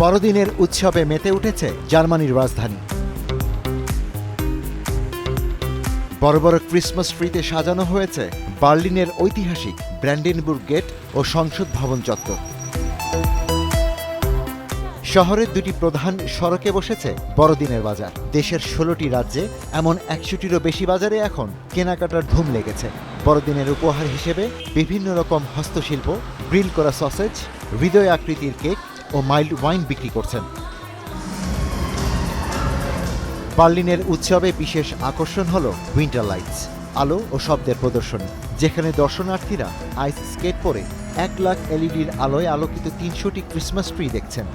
বড়দিনের উৎসবে মেতে উঠেছে জার্মানির রাজধানী। বড় বড় ক্রিসমাস ট্রিতে সাজানো হয়েছে বার্লিনের ঐতিহাসিক ব্র্যান্ডেনবুর্গ গেট ও সংসদ ভবন চত্বর। শহরের দুটি প্রধান সড়কে বসেছে বড়দিনের বাজার। দেশের 16টি রাজ্যে এমন 100টিরও বেশি বাজারে এখন কেনাকাটার ধুম লেগেছে। বড়দিনের উপহার হিসেবে বিভিন্ন রকম হস্তশিল্প, গ্রিল করা সসেজ, হৃদয় আকৃতির কেক ও মাইল্ড ওয়াইন বিক্রি করছেন। বার্লিনের উৎসবে বিশেষ আকর্ষণ হল উইন্টার লাইটস, আলো ও শব্দের প্রদর্শনী, যেখানে দর্শনার্থীরা আইস স্কেট পরে 1 লাখ এলইডির আলোয় আলোকিত 300টি ক্রিসমাস ট্রি দেখছেন।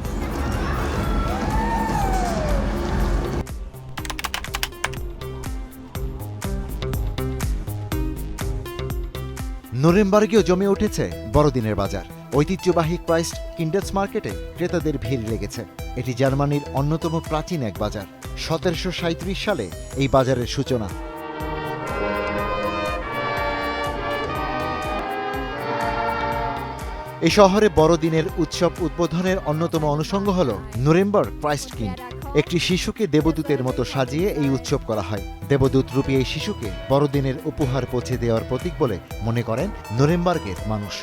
নুরেমবার্গেও জমে উঠেছে বড়দিনের বাজার। ঐতিহ্যবাহী ক্রাইস্ট কিন্ডার্স মার্কেটে ক্রেতাদের ভিড় লেগেছে। এটি জার্মানির অন্যতম প্রাচীন এক বাজার। 1737 সালে এই বাজারের সূচনা। এই শহরে বড়দিনের উৎসব উদ্বোধনের অন্যতম অনুষঙ্গ হল নুরেমবার্গ ক্রাইস্ট কিন্ড। একটি শিশুকে দেবদূতের মতো সাজিয়ে এই উৎসব করা হয়। দেবদূত রূপী এই শিশুকে বড়দিনের উপহার পৌঁছে দেওয়ার প্রতীক বলে মনে করেন নুরেমবার্গের মানুষ।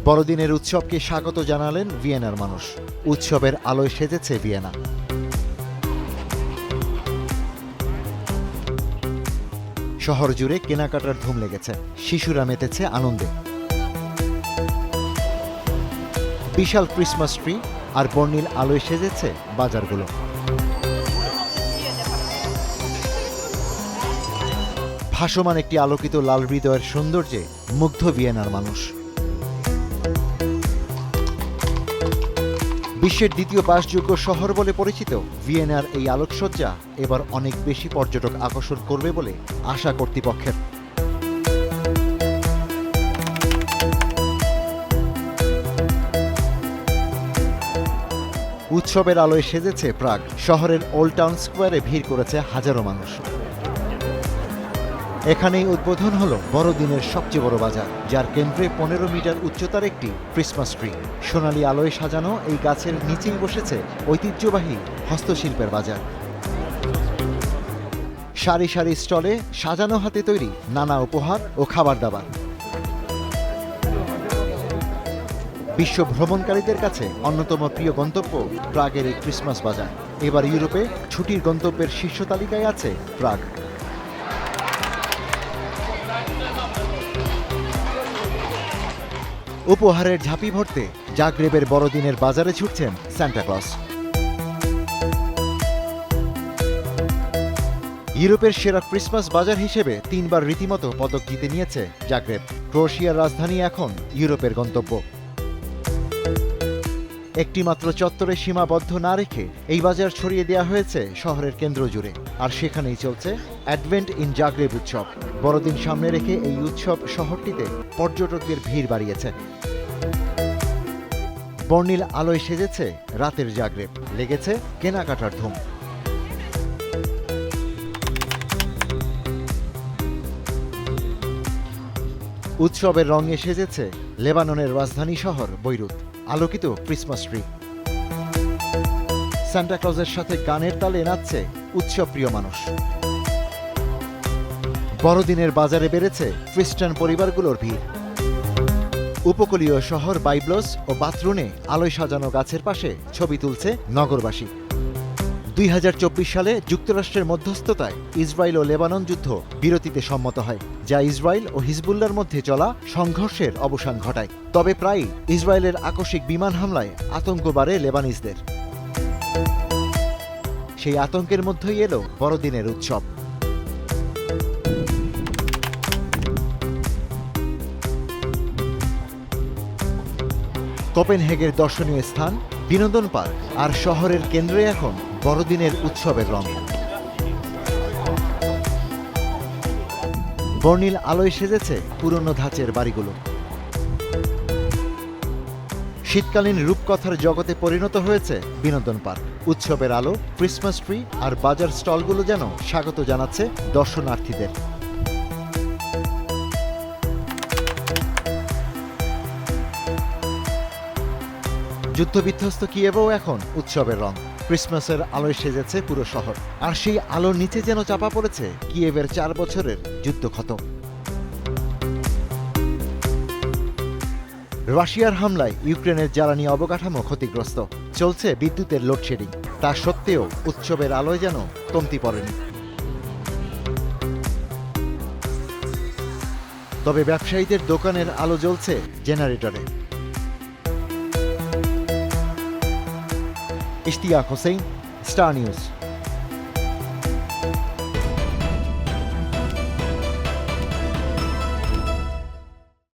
বড়দিনের উৎসবকে স্বাগত জানালেন ভিয়েনার মানুষ। উৎসবের আলোয় সেজেছে ভিয়েনা। শহর জুড়ে কেনাকাটার ধুম লেগেছে। শিশুরা মেতেছে আনন্দে। বিশাল ক্রিসমাস ট্রি আর বর্ণিল আলোয় সেজেছে বাজারগুলো। ভাসমান একটি আলোকিত লাল হৃদয়ের সৌন্দর্যে মুগ্ধ ভিয়েনার মানুষ। বিশ্বের দ্বিতীয় বাসযোগ্য শহর বলে পরিচিত ভিয়েনার এই আলোকসজ্জা এবার অনেক বেশি পর্যটক আকর্ষণ করবে বলে আশা কর্তৃপক্ষের। উৎসবের আলোয় সেজেছে প্রাগ। শহরের ওল্ড টাউন স্কোয়ারে ভিড় করেছে হাজারো মানুষ। এখানেই উদ্বোধন হলো বড়দিনের সবচেয়ে বড় বাজার, যার কেন্দ্রে 15 মিটার উচ্চতার একটি ক্রিসমাস ট্রি। সোনালী আলোয় সাজানো এই গাছের নিচেই বসেছে ঐতিহ্যবাহী হস্তশিল্পের বাজার। সারি সারি স্টলে সাজানো হাতে তৈরি নানা উপহার ও খাবার দাবার। বিশ্ব ভ্রমণকারীদের কাছে অন্যতম প্রিয় গন্তব্য প্রাগের এই ক্রিসমাস বাজার। এবার ইউরোপে ছুটির গন্তব্যের শীর্ষ তালিকায় আছে প্রাগ। উপহারের ঝাঁপি ভরতে জাগ্রেবের বড়দিনের বাজারে ছুটছেন সান্টা ক্লজ। ইউরোপের সেরা ক্রিসমাস বাজার হিসেবে 3 বার রীতিমতো পদক জিতে নিয়েছে জাগ্রেব। ক্রোয়েশিয়ার রাজধানী এখন ইউরোপের গন্তব্য। একটি মাত্র চত্বরে সীমাবদ্ধ না রেখে এই বাজার ছড়িয়ে দেওয়া হয়েছে শহরের কেন্দ্র জুড়ে। আর সেখানেই চলছে অ্যাডভেন্ট ইন জাগ্রেব উৎসব। বড়দিন সামনে রেখে এই উৎসব শহরটিতে পর্যটকদের ভিড় বাড়িয়েছে। বর্ণিল আলোয় সেজেছে রাতের জাগ্রেব, লেগেছে কেনাকাটার ধুম। উৎসবের রঙে সেজেছে লেবাননের রাজধানী শহর বৈরুত। আলোকিত ক্রিসমাস ট্রি। সান্টা ক্লজের সাথে গানের তালে নাচছে উৎসবপ্রিয় মানুষ। বড়দিনের বাজারে বেড়েছে খ্রিস্টান পরিবারগুলোর ভিড়। উপকূলীয় শহর বাইব্লস ও বাথরুনে আলোয় সাজানো গাছের পাশে ছবি তুলছে নগরবাসী। 2024 সালে যুক্তরাষ্ট্রের মধ্যস্থতায় ইসরায়েল ও লেবানন যুদ্ধ বিরতিতে সম্মত হয়, যা ইসরায়েল ও হিজবুল্লাহর মধ্যে চলা সংঘর্ষের অবসান ঘটায়। তবে প্রায়ই ইসরায়েলের আকস্মিক বিমান হামলায় আতঙ্ক বাড়ে লেবানিজদের। সেই আতঙ্কের মধ্যেই এলো বড়দিনের উৎসব। কোপেনহেগের দর্শনীয় স্থান, বিনোদন পার্ক আর শহরের কেন্দ্রে এখন বড়দিনের উৎসবের রং। বর্ণিল আলোয় সেজেছে পুরনো ধাঁচের বাড়িগুলো। শীতকালীন রূপকথার জগতে পরিণত হয়েছে বিনোদন পার্ক। উৎসবের আলো, ক্রিসমাস ট্রি আর বাজার স্টলগুলো যেন স্বাগত জানাচ্ছে দর্শনার্থীদের। যুদ্ধবিধ্বস্ত কিয়েভেও এখন উৎসবের রং। ক্রিসমাসের আলোয় সেজেছে পুরো শহর, আর সেই আলোর নিচে যেন চাপা পড়েছে কিয়েভের 4 বছরের যুদ্ধক্ষত। রাশিয়ার হামলায় ইউক্রেনের জ্বালানি অবকাঠামো ক্ষতিগ্রস্ত, চলছে বিদ্যুতের লোডশেডিং। তা সত্ত্বেও উৎসবের আলোয় যেন কমতি পড়েনি। তবে ব্যবসায়ীদের দোকানের আলো জ্বলছে জেনারেটরে। Ishtiaq Hossain, Star news.